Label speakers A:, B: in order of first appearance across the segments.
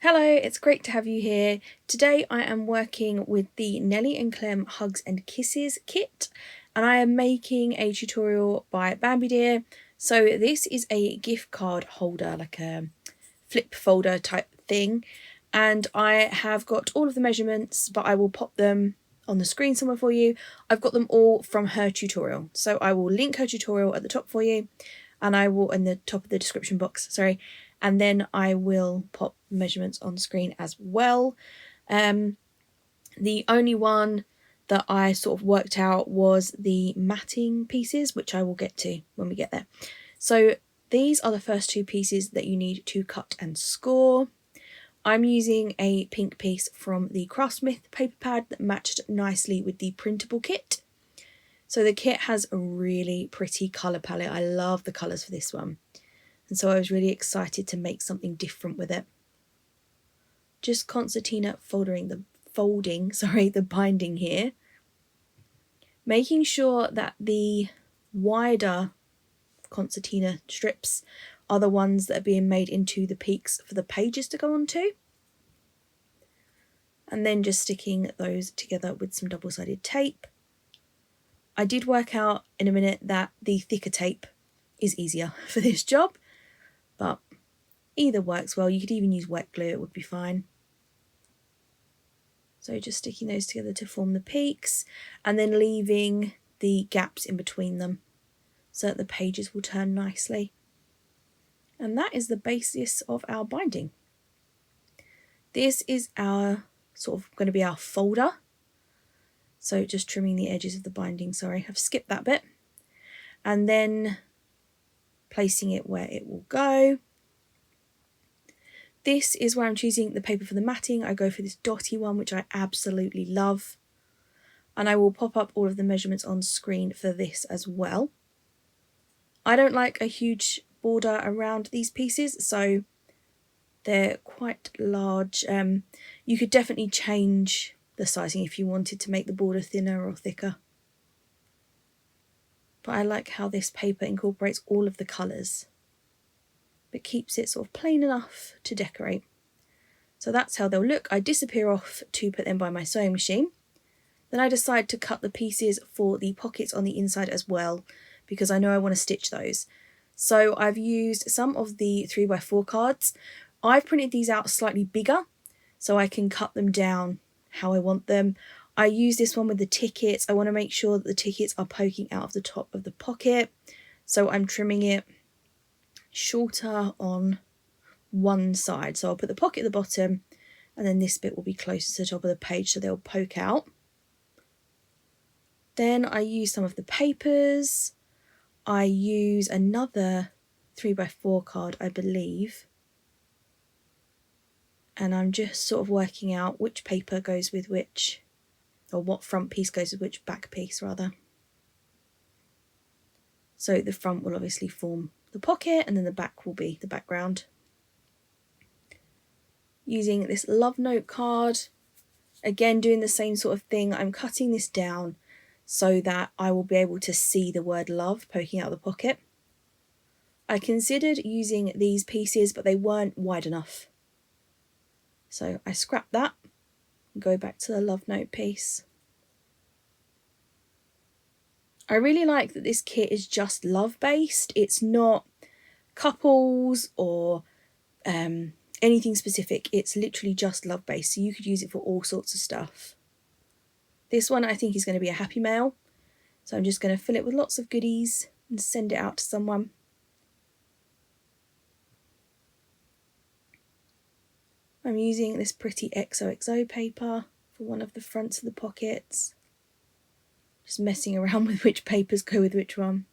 A: Hello, it's great to have you here. Today I am working with the Nelly and Clem Hugs and Kisses kit, and I am making a tutorial by 𝓷𝓸𝓬𝓪. So this is a gift card holder, like a flip folder type thing, and I have got all of the measurements, but I will pop them on the screen somewhere for you. I've got them all from her tutorial, so I will link her tutorial at the top for you, and I will in the top of the description box, sorry, and then I will pop measurements on screen as well. The only one that I sort of worked out was the matting pieces, which I will get to when we get there. So these are the first two pieces that you need to cut and score. I'm using a pink piece from the Craftsmith paper pad that matched nicely with the printable kit. So the kit has a really pretty colour palette. I love the colours for this one. And so I was really excited to make something different with it. Just concertina folding the binding here. Making sure that the wider concertina strips are the ones that are being made into the peaks for the pages to go onto. And then just sticking those together with some double-sided tape. I did work out in a minute that the thicker tape is easier for this job, but either works well. You could even use wet glue, it would be fine. So just sticking those together to form the peaks and then leaving the gaps in between them so that the pages will turn nicely. And that is the basis of our binding. This is our going to be our folder. So just trimming the edges of the binding, sorry, I've skipped that bit. And then placing it where it will go. This is where I'm choosing the paper for the matting. I go for this dotty one, which I absolutely love. And I will pop up all of the measurements on screen for this as well. I don't like a huge border around these pieces, so they're quite large. You could definitely change the sizing if you wanted to make the border thinner or thicker. But I like how this paper incorporates all of the colours, but keeps it sort of plain enough to decorate. So that's how they'll look. I disappear off to put them by my sewing machine. Then I decide to cut the pieces for the pockets on the inside as well, because I know I want to stitch those. So I've used some of the 3x4 cards. I've printed these out slightly bigger, so I can cut them down how I want them. I use this one with the tickets. I want to make sure that the tickets are poking out of the top of the pocket, so I'm trimming it shorter on one side. So I'll put the pocket at the bottom, and then this bit will be closer to the top of the page, so they'll poke out. Then I use some of the papers. I use another 3x4 card, I believe. And I'm just sort of working out which paper goes with which, or what front piece goes with which back piece rather. So the front will obviously form the pocket, and then the back will be the background. Using this love note card, again doing the same sort of thing. I'm cutting this down so that I will be able to see the word love poking out of the pocket. I considered using these pieces, but they weren't wide enough. So I scrapped that and go back to the love note piece. I really like that this kit is just love based. It's not couples or anything specific. It's literally just love based, so you could use it for all sorts of stuff. This one I think is going to be a happy mail, so I'm just going to fill it with lots of goodies and send it out to someone. I'm using this pretty XOXO paper for one of the fronts of the pockets. Just messing around with which papers go with which one.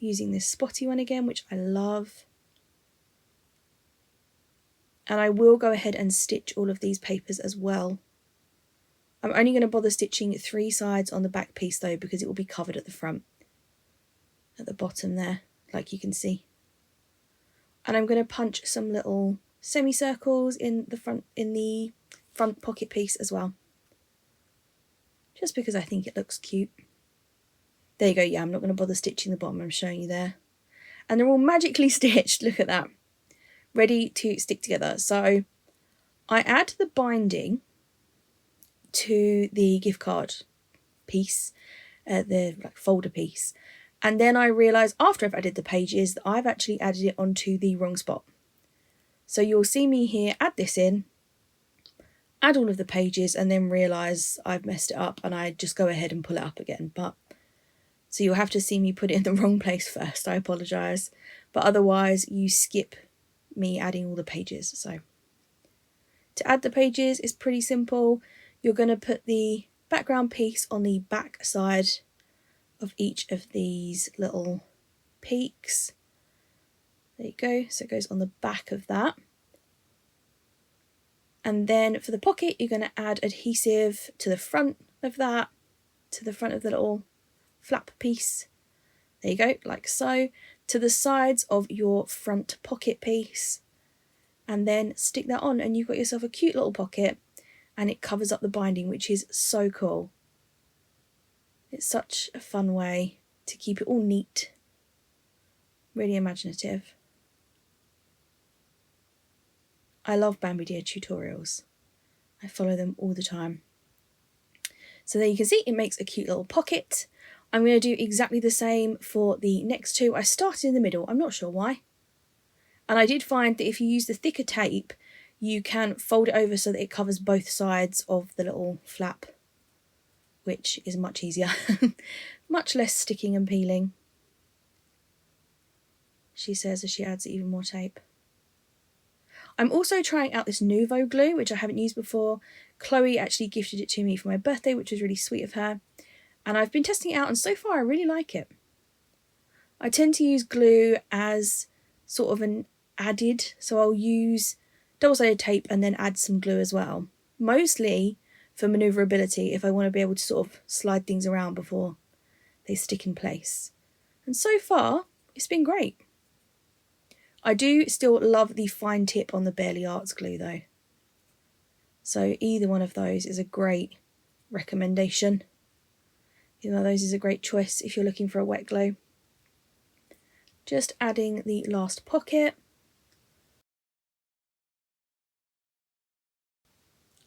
A: Using this spotty one again, which I love. And I will go ahead and stitch all of these papers as well. I'm only going to bother stitching 3 sides on the back piece though, because it will be covered at the front, at the bottom there, like you can see. And I'm going to punch some little semicircles in the front pocket piece as well, just because I think it looks cute. There you go. Yeah, I'm not going to bother stitching the bottom. I'm showing you there, and they're all magically stitched. Look at that. ready to stick together. So I add the binding to the gift card piece, the folder piece, and then I realise after I've added the pages that I've actually added it onto the wrong spot. So you'll see me here add this in, add all of the pages, and then realise I've messed it up and I just go ahead and pull it up again. But so you'll have to see me put it in the wrong place first. I apologise, but otherwise you skip me adding all the pages. So to add the pages is pretty simple. You're going to put the background piece on the back side of each of these little peaks. There you go, so it goes on the back of that. And then for the pocket, you're going to add adhesive to the front of that, to the front of the little flap piece. There you go, like so, to the sides of your front pocket piece. And then stick that on and you've got yourself a cute little pocket, and it covers up the binding, which is so cool. It's such a fun way to keep it all neat. Really imaginative. I love 𝓷𝓸𝓬𝓲 tutorials. I follow them all the time. So there you can see it makes a cute little pocket. I'm going to do exactly the same for the next two. I started in the middle, I'm not sure why. And I did find that if you use the thicker tape, you can fold it over so that it covers both sides of the little flap, which is much easier. Much less sticking and peeling, she says as she adds even more tape. I'm also trying out this 𝓲𝓬𝓬𝓲 glue, which I haven't used before. Chloe actually gifted it to me for my birthday, which was really sweet of her. And I've been testing it out, and so far I really like it. I tend to use glue as sort of an added, so I'll use double-sided tape and then add some glue as well. Mostly for manoeuvrability, if I want to be able to sort of slide things around before they stick in place. And so far, it's been great. I do still love the fine tip on the Barely Arts glue though. So either one of those is a great recommendation. Either one of those is a great choice if you're looking for a wet glue. Just adding the last pocket.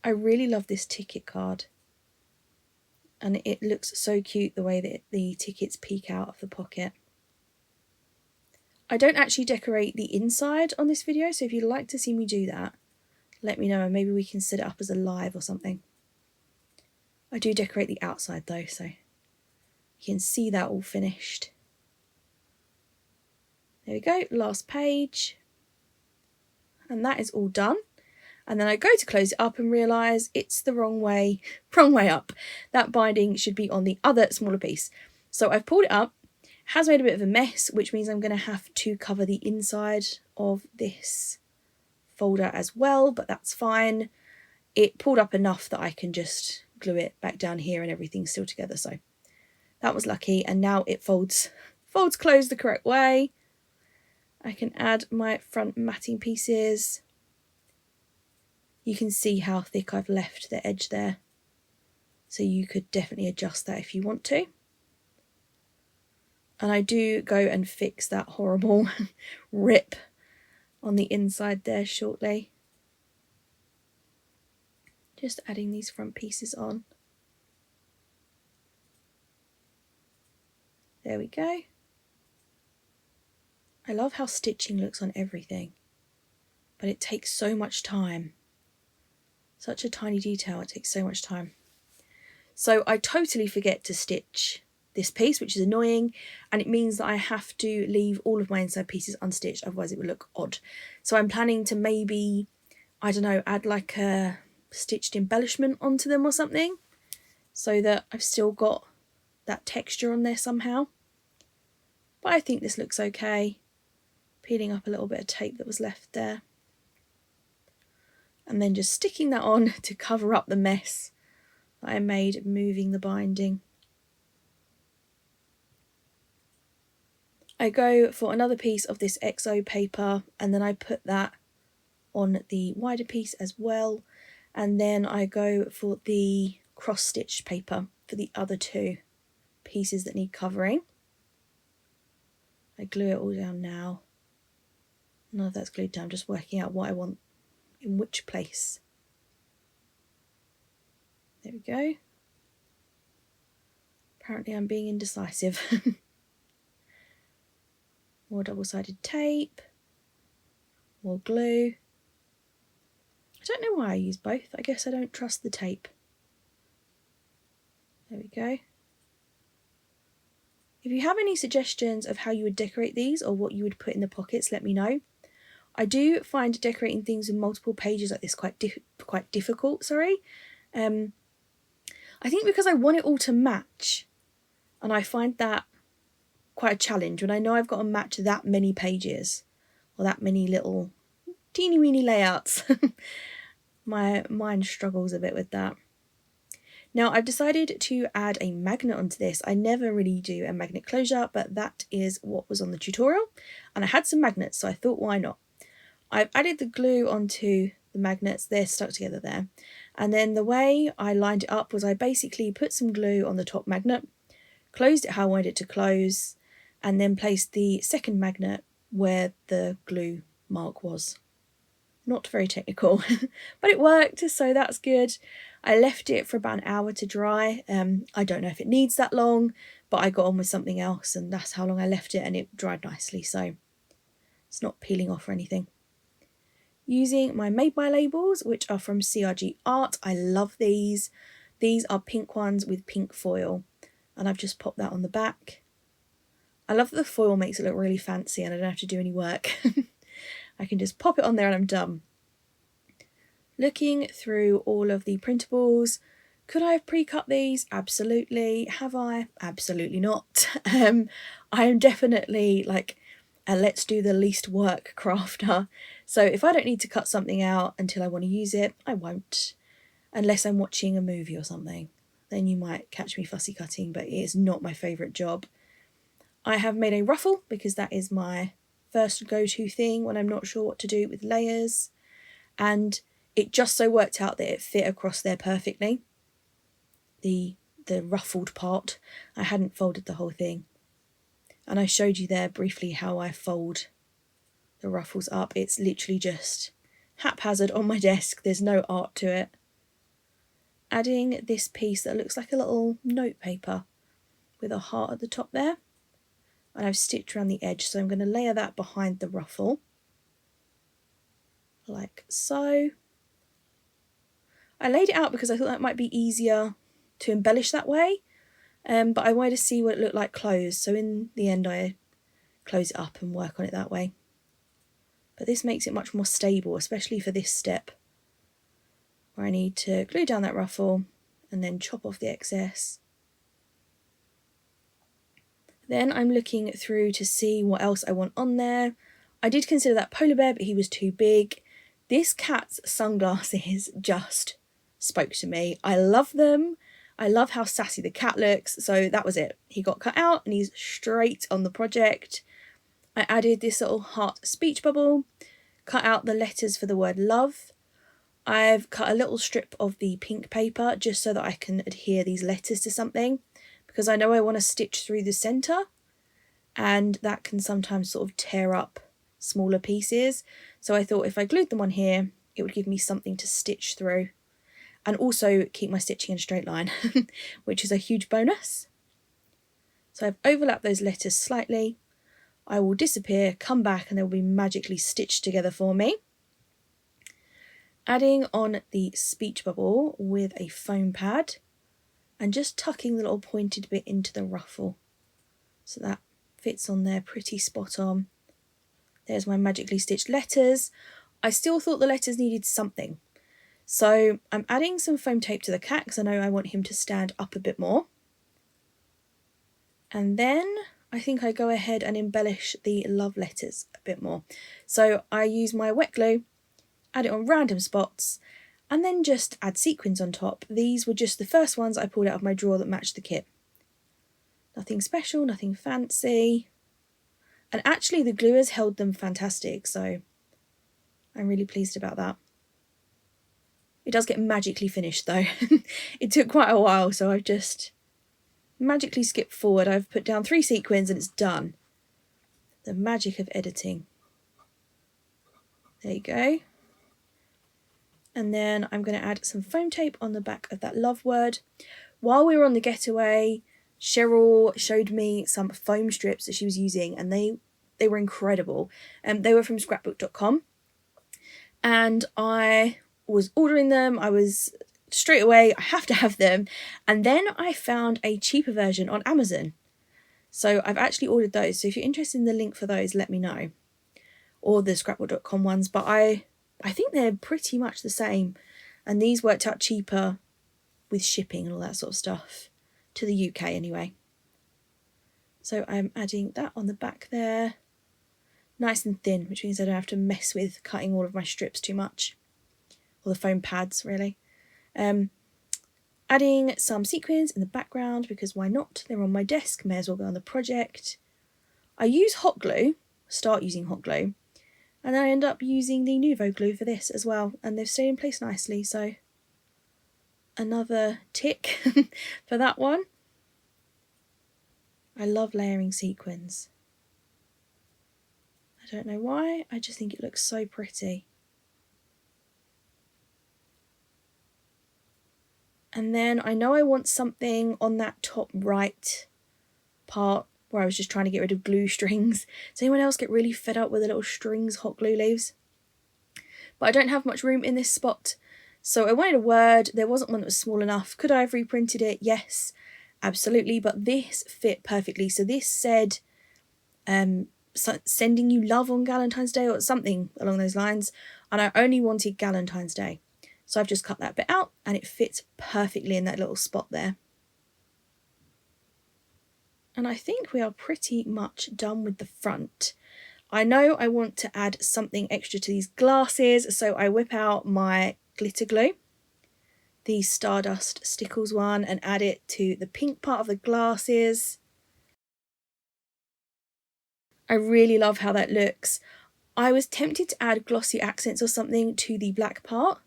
A: I really love this ticket card. And it looks so cute the way that the tickets peek out of the pocket. I don't actually decorate the inside on this video, so if you'd like to see me do that, let me know and maybe we can set it up as a live or something. I do decorate the outside though, so you can see that all finished. There we go, last page. And that is all done. And then I go to close it up and realise it's the wrong way up. That binding should be on the other smaller piece. So I've pulled it up. Has made a bit of a mess, which means I'm going to have to cover the inside of this folder as well, but that's fine. It pulled up enough that I can just glue it back down here and everything's still together, so that was lucky. And now it folds closed the correct way. I can add my front matting pieces. You can see how thick I've left the edge there, so you could definitely adjust that if you want to. And I do go and fix that horrible rip on the inside there shortly. Just adding these front pieces on. There we go. I love how stitching looks on everything, but it takes so much time. Such a tiny detail, it takes so much time. So I totally forget to stitch this piece, which is annoying, and it means that I have to leave all of my inside pieces unstitched, otherwise it would look odd. So I'm planning to maybe, I don't know, add like a stitched embellishment onto them or something, so that I've still got that texture on there somehow. But I think this looks okay. Peeling up a little bit of tape that was left there. And then just sticking that on to cover up the mess that I made moving the binding. I go for another piece of this XO paper, and then I put that on the wider piece as well. And then I go for the cross-stitched paper for the other two pieces that need covering. I glue it all down now. None of that's glued down, just working out what I want in which place. There we go. Apparently I'm being indecisive. More double-sided tape. More glue. I don't know why I use both. I guess I don't trust the tape. There we go. If you have any suggestions of how you would decorate these or what you would put in the pockets, let me know. I do find decorating things with multiple pages like this quite difficult, sorry. I think because I want it all to match, and I find that quite a challenge when I know I've got to match that many pages or that many little teeny weeny layouts. My mind struggles a bit with that. Now I've decided to add a magnet onto this. I never really do a magnet closure, but that is what was on the tutorial, and I had some magnets, so I thought, why not? I've added the glue onto the magnets. They're stuck together there, and then the way I lined it up was I basically put some glue on the top magnet, closed it how I wanted it to close, and then placed the second magnet where the glue mark was. Not very technical, but it worked, so that's good. I left it for about an hour to dry. I don't know if it needs that long, but I got on with something else, and that's how long I left it, and it dried nicely, so it's not peeling off or anything. Using my Made By labels, which are from CRG Art. I love these. These are pink ones with pink foil, and I've just popped that on the back. I love that the foil makes it look really fancy and I don't have to do any work. I can just pop it on there and I'm done. Looking through all of the printables, could I have pre-cut these? Absolutely. Have I? Absolutely not. I am definitely like a let's do the least work crafter. So if I don't need to cut something out until I want to use it, I won't. Unless I'm watching a movie or something. Then you might catch me fussy cutting, but it is not my favourite job. I have made a ruffle because that is my first go-to thing when I'm not sure what to do with layers, and it just so worked out that it fit across there perfectly. The ruffled part, I hadn't folded the whole thing, and I showed you there briefly how I fold the ruffles up. It's literally just haphazard on my desk, there's no art to it. Adding this piece that looks like a little note paper with a heart at the top there. And I've stitched around the edge, so I'm going to layer that behind the ruffle, like so. I laid it out because I thought that might be easier to embellish that way, but I wanted to see what it looked like closed, so in the end I close it up and work on it that way. But this makes it much more stable, especially for this step, where I need to glue down that ruffle and then chop off the excess. Then I'm looking through to see what else I want on there. I did consider that polar bear, but he was too big. This cat's sunglasses just spoke to me. I love them. I love how sassy the cat looks. So that was it. He got cut out and he's straight on the project. I added this little heart speech bubble, cut out the letters for the word love. I've cut a little strip of the pink paper just so that I can adhere these letters to something, because I know I want to stitch through the centre, and that can sometimes sort of tear up smaller pieces. So I thought if I glued them on here, it would give me something to stitch through, and also keep my stitching in a straight line, which is a huge bonus. So I've overlapped those letters slightly. I will disappear, come back, and they will be magically stitched together for me. Adding on the speech bubble with a foam pad, and just tucking the little pointed bit into the ruffle, so that fits on there pretty spot on. There's my magically stitched letters. I still thought the letters needed something, so I'm adding some foam tape to the cat because I know I want him to stand up a bit more. And then I think I go ahead and embellish the love letters a bit more. So I use my wet glue, add it on random spots, and then just add sequins on top. These were just the first ones I pulled out of my drawer that matched the kit. Nothing special, nothing fancy. And actually the glue has held them fantastic, so I'm really pleased about that. It does get magically finished though. It took quite a while, so I've just magically skipped forward. I've put down 3 sequins and it's done. The magic of editing. There you go. And then I'm going to add some foam tape on the back of that love word. While we were on the getaway, Cheryl showed me some foam strips that she was using, and they were incredible. They were from 𝓷𝓵𝓮𝓪, and I was ordering them. I was straight away, I have to have them. And then I found a cheaper version on Amazon. So I've actually ordered those. So if you're interested in the link for those, let me know. Or the 𝓷𝓵𝓮𝓪 ones. But I think they're pretty much the same. And these worked out cheaper with shipping and all that sort of stuff. To the UK anyway. So I'm adding that on the back there. Nice and thin, which means I don't have to mess with cutting all of my strips too much. Or the foam pads, really. Adding some sequins in the background, because why not? They're on my desk, may as well go on the project. I use hot glue, start using hot glue, and I end up using the 𝓷𝓸𝓽𝓮 glue for this as well, and they've stayed in place nicely, so another tick for that one. I love layering sequins. I don't know why, I just think it looks so pretty. And then I know I want something on that top right part where I was just trying to get rid of glue strings. Does anyone else get really fed up with the little strings hot glue leaves? But I don't have much room in this spot. So I wanted a word. There wasn't one that was small enough. Could I have reprinted it? Yes, absolutely. But this fit perfectly. So this said, sending you love on Galentine's Day or something along those lines. And I only wanted Galentine's Day. So I've just cut that bit out and it fits perfectly in that little spot there. And I think we are pretty much done with the front. I know I want to add something extra to these glasses, so I whip out my glitter glue, the Stardust Stickles one, and add it to the pink part of the glasses. I really love how that looks. I was tempted to add glossy accents or something to the black part,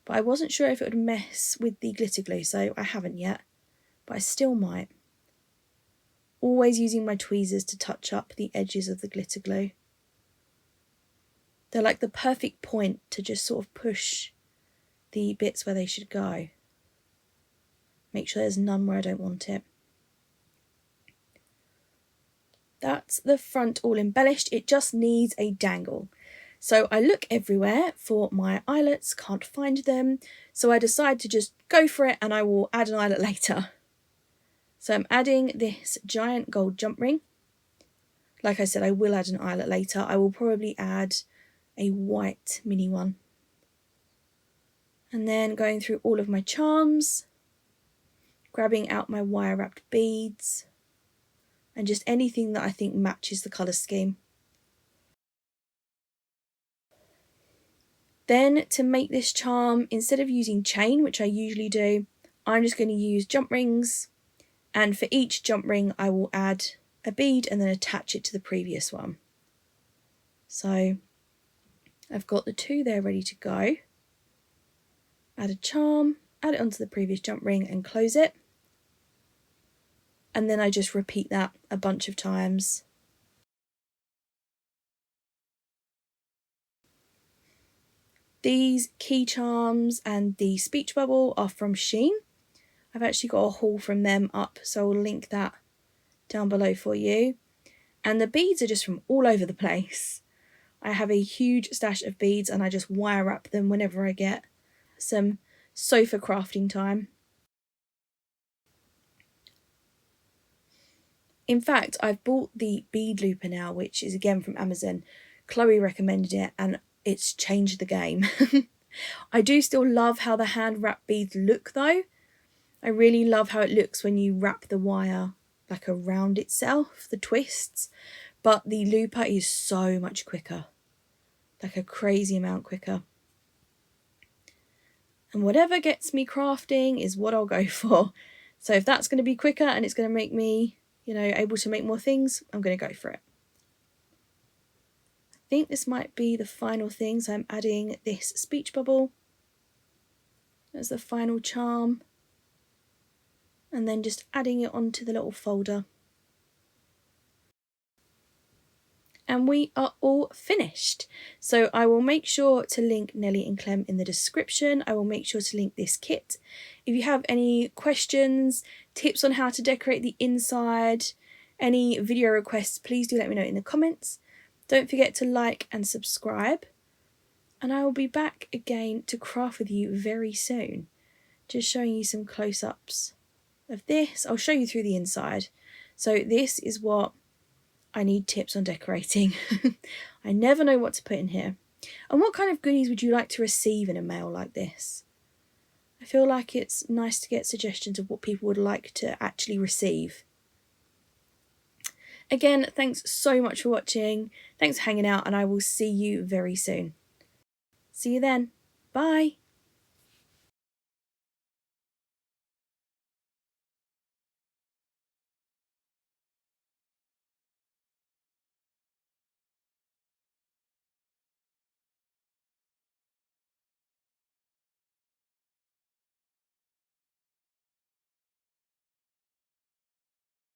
A: but I wasn't sure if it would mess with the glitter glue, so I haven't yet, but I still might. Always using my tweezers to touch up the edges of the glitter glue. They're like the perfect point to just sort of push the bits where they should go. Make sure there's none where I don't want it. That's the front all embellished. It just needs a dangle. So I look everywhere for my eyelets, can't find them. So I decide to just go for it and I will add an eyelet later. So I'm adding this giant gold jump ring. Like I said, I will add an eyelet later. I will probably add a white mini one. And then going through all of my charms, grabbing out my wire wrapped beads, and just anything that I think matches the colour scheme. Then to make this charm, instead of using chain, which I usually do, I'm just going to use jump rings, and for each jump ring I will add a bead and then attach it to the previous one. So I've got the two there ready to go. Add a charm, add it onto the previous jump ring and close it. And then I just repeat that a bunch of times. These key charms and the speech bubble are from Shein. I've actually got a haul from them up, so I'll link that down below for you. And the beads are just from all over the place. I have a huge stash of beads and I just wire wrap them whenever I get some sofa crafting time. In fact, I've bought the bead looper now, which is again from Amazon. Chloe recommended it and it's changed the game. I do still love how the hand wrap beads look though. I really love how it looks when you wrap the wire like around itself, the twists, but the looper is so much quicker, like a crazy amount quicker. And whatever gets me crafting is what I'll go for. So if that's going to be quicker and it's going to make me, able to make more things, I'm going to go for it. I think this might be the final thing, so I'm adding this speech bubble as the final charm, and then just adding it onto the little folder. and we are all finished. So I will make sure to link Nelly and Clem in the description. I will make sure to link this kit. If you have any questions, tips on how to decorate the inside, any video requests, please do let me know in the comments. Don't forget to like and subscribe, and I will be back again to craft with you very soon. Just showing you some close-ups of this. I'll show you through the inside. So this is what I need tips on decorating. I never know what to put in here. And what kind of goodies would you like to receive in a mail like this? I feel like it's nice to get suggestions of what people would like to actually receive. Again, thanks so much for watching. Thanks for hanging out, and I will see you very soon. See you then. Bye.